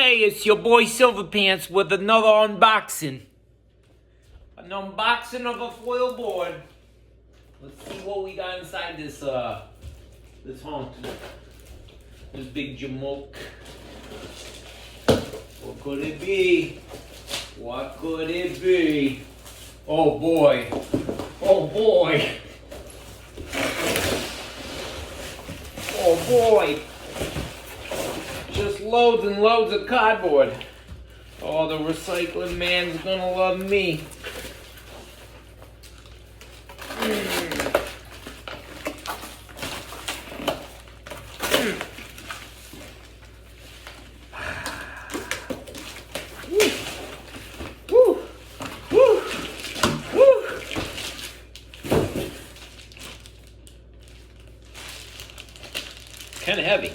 Hey, it's your boy Silverpants with another unboxing. An unboxing of a Foilboard. Let's see what we got inside this hunk. This big jamoke. What could it be? What could it be? Oh boy. Oh boy. Oh boy. Just loads and loads of cardboard. Oh, the recycling man's gonna love me. Woo. Woo. Woo. Kind of heavy.